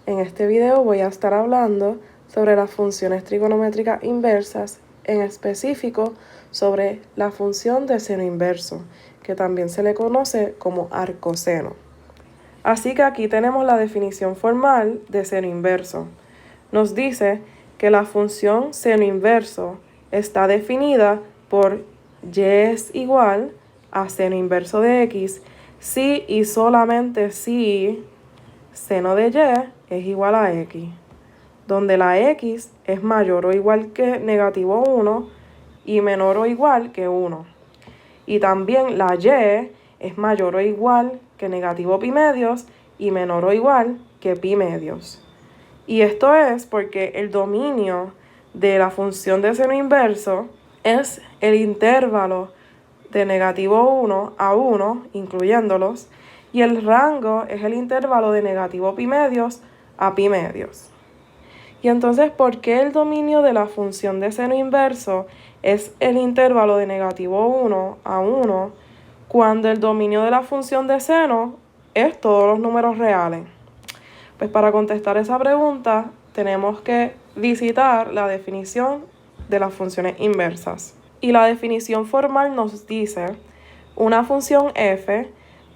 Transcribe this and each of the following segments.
En este video voy a estar hablando sobre las funciones trigonométricas inversas, en específico sobre la función de seno inverso, que también se le conoce como arcoseno. Así que aquí tenemos la definición formal de seno inverso. Nos dice que la función seno inverso está definida por y es igual a seno inverso de x si y solamente si seno de y es igual a x, donde la x es mayor o igual que negativo 1 y menor o igual que 1. Y también la y es mayor o igual que negativo pi medios y menor o igual que pi medios. Y esto es porque el dominio de la función de seno inverso es el intervalo de negativo 1 a 1, incluyéndolos, y el rango es el intervalo de negativo pi medios a pi medios. Y entonces, ¿por qué el dominio de la función de seno inverso es el intervalo de negativo 1 a 1 cuando el dominio de la función de seno es todos los números reales? Pues para contestar esa pregunta tenemos que visitar la definición de las funciones inversas. Y la definición formal nos dice: una función f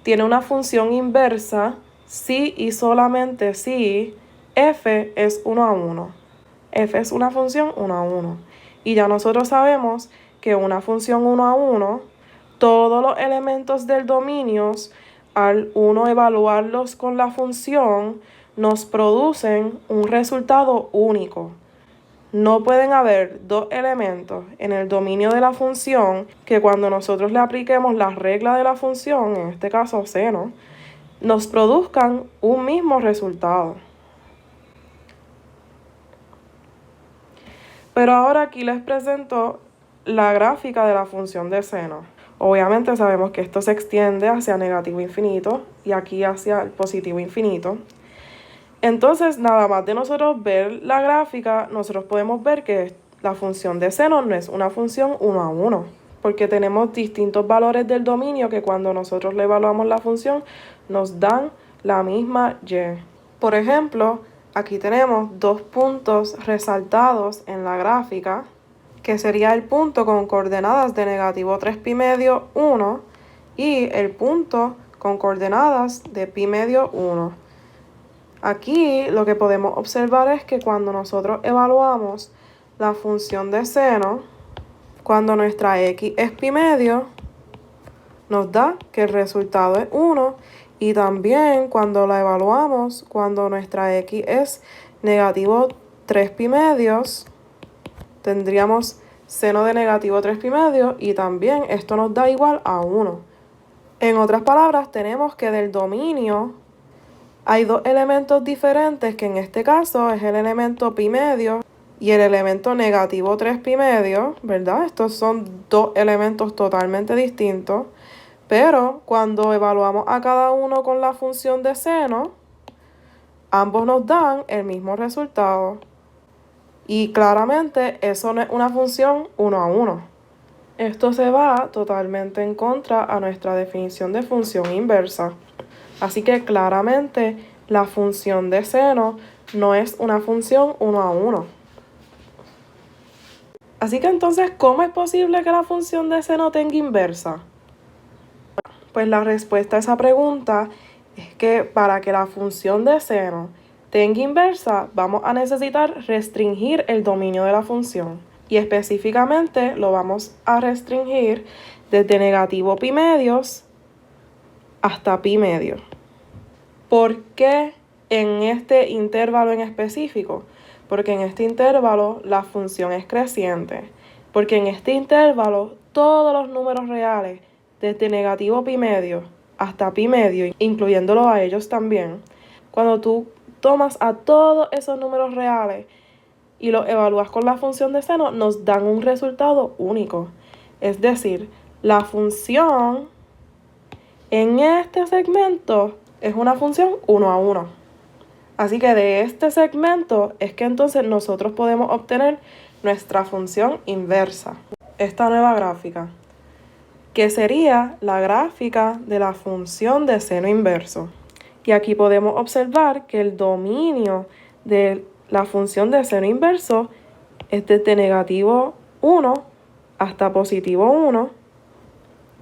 tiene una función inversa si y solamente si f es 1 a 1. F es una función 1 a 1. Y ya nosotros sabemos que una función 1 a 1, todos los elementos del dominio, al uno evaluarlos con la función, nos producen un resultado único. No pueden haber dos elementos en el dominio de la función que cuando nosotros le apliquemos la regla de la función, en este caso seno, nos produzcan un mismo resultado. Pero ahora aquí les presento la gráfica de la función de seno. Obviamente sabemos que esto se extiende hacia negativo infinito y aquí hacia el positivo infinito. Entonces, nada más de nosotros ver la gráfica, nosotros podemos ver que la función de seno no es una función 1 a 1, porque tenemos distintos valores del dominio que cuando nosotros le evaluamos la función nos dan la misma y. Por ejemplo, aquí tenemos dos puntos resaltados en la gráfica, que sería el punto con coordenadas de negativo 3 pi medio 1 y el punto con coordenadas de pi medio 1. Aquí lo que podemos observar es que cuando nosotros evaluamos la función de seno, cuando nuestra x es pi medio, nos da que el resultado es 1. Y también cuando la evaluamos, cuando nuestra x es negativo 3 pi medios, tendríamos seno de negativo 3 pi medios y también esto nos da igual a 1. En otras palabras, tenemos que del dominio hay dos elementos diferentes, que en este caso es el elemento pi medio y el elemento negativo 3 pi medio, ¿verdad? Estos son dos elementos totalmente distintos, pero cuando evaluamos a cada uno con la función de seno, ambos nos dan el mismo resultado. Y claramente eso no es una función 1 a 1. Esto se va totalmente en contra a nuestra definición de función inversa. Así que claramente la función de seno no es una función 1 a 1. Así que entonces, ¿cómo es posible que la función de seno tenga inversa? Pues la respuesta a esa pregunta es que para que la función de seno tenga inversa, vamos a necesitar restringir el dominio de la función. Y específicamente lo vamos a restringir desde negativo pi medios hasta pi medio. ¿Por qué en este intervalo en específico? Porque en este intervalo la función es creciente. Porque en este intervalo todos los números reales, desde negativo pi medio hasta pi medio, incluyéndolo a ellos también, cuando tú tomas a todos esos números reales y los evalúas con la función de seno, nos dan un resultado único. Es decir, la función en este segmento es una función 1 a 1. Así que de este segmento es que entonces nosotros podemos obtener nuestra función inversa. Esta nueva gráfica, que sería la gráfica de la función de seno inverso. Y aquí podemos observar que el dominio de la función de seno inverso es desde negativo 1 hasta positivo 1.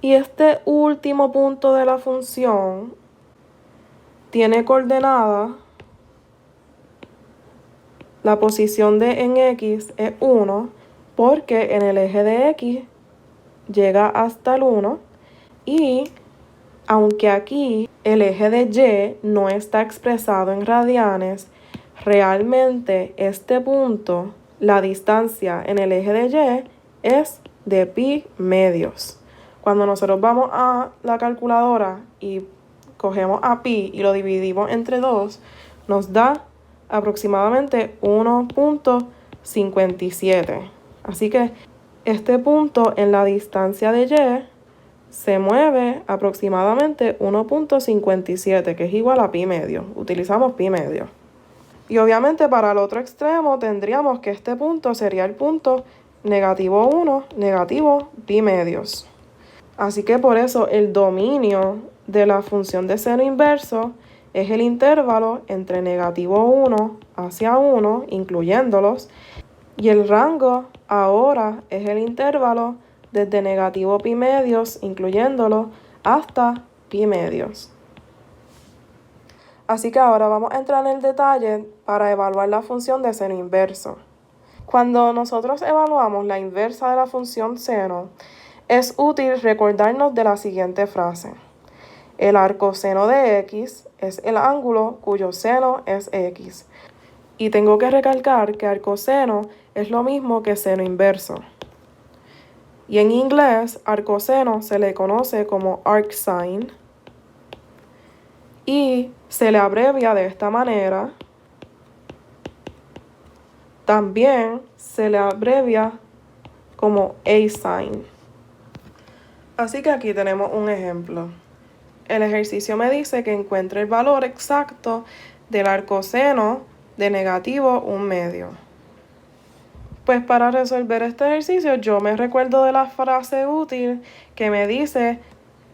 Y este último punto de la función tiene coordenada, la posición de en x es 1, porque en el eje de x llega hasta el 1, y aunque aquí el eje de y no está expresado en radianes, realmente este punto, la distancia en el eje de y es de pi medios. Cuando nosotros vamos a la calculadora y cogemos a pi y lo dividimos entre 2, nos da aproximadamente 1.57. Así que este punto en la distancia de y se mueve aproximadamente 1.57, que es igual a pi medio. Utilizamos pi medio. Y obviamente para el otro extremo tendríamos que este punto sería el punto negativo 1, negativo pi medios. Así que por eso el dominio de la función de seno inverso es el intervalo entre negativo 1 hacia 1, incluyéndolos, y el rango ahora es el intervalo desde negativo pi medios, incluyéndolo, hasta pi medios. Así que ahora vamos a entrar en el detalle para evaluar la función de seno inverso. Cuando nosotros evaluamos la inversa de la función seno, es útil recordarnos de la siguiente frase. El arcoseno de x es el ángulo cuyo seno es x. Y tengo que recalcar que arcoseno es lo mismo que seno inverso. Y en inglés, arcoseno se le conoce como arcsine y se le abrevia de esta manera. También se le abrevia como asine. Así que aquí tenemos un ejemplo. El ejercicio me dice que encuentre el valor exacto del arcoseno de negativo 1/2. Pues para resolver este ejercicio yo me recuerdo de la frase útil que me dice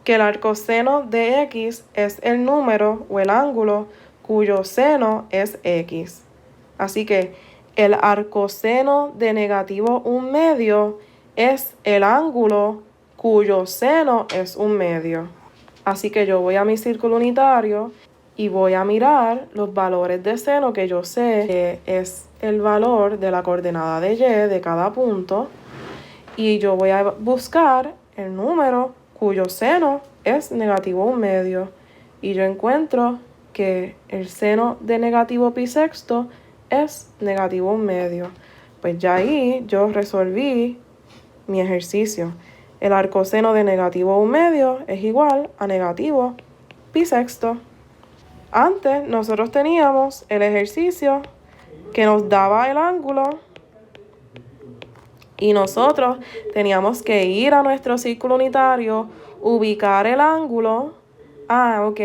que el arcoseno de x es el número o el ángulo cuyo seno es x. Así que el arcoseno de negativo 1/2 es el ángulo cuyo seno es 1/2. Así que yo voy a mi círculo unitario y voy a mirar los valores de seno que yo sé que es el valor de la coordenada de y de cada punto. Y yo voy a buscar el número cuyo seno es negativo 1/2. Y yo encuentro que el seno de negativo pi sexto es negativo 1/2. Pues ya ahí yo resolví mi ejercicio. El arcoseno de negativo 1/2 es igual a negativo pi sexto. Antes nosotros teníamos el ejercicio que nos daba el ángulo y nosotros teníamos que ir a nuestro círculo unitario, ubicar el ángulo. Ok.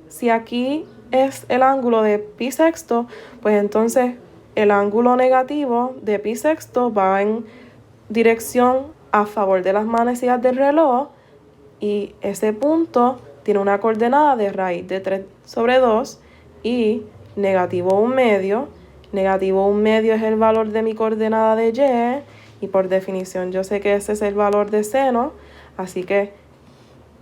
Si aquí es el ángulo de pi sexto, pues entonces el ángulo negativo de pi sexto va en dirección a favor de las manecillas del reloj y ese punto tiene una coordenada de raíz de 3/2 y negativo 1/2. Negativo 1/2 es el valor de mi coordenada de y por definición yo sé que ese es el valor de seno, así que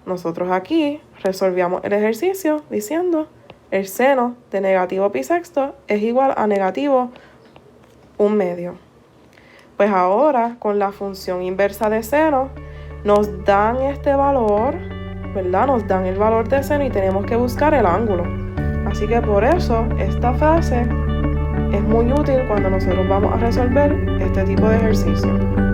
nosotros aquí resolvíamos el ejercicio diciendo el seno de negativo pi sexto es igual a negativo 1/2. Pues ahora con la función inversa de seno nos dan este valor, ¿verdad? Nos dan el valor de seno y tenemos que buscar el ángulo. Así que por eso esta frase es muy útil cuando nosotros vamos a resolver este tipo de ejercicio.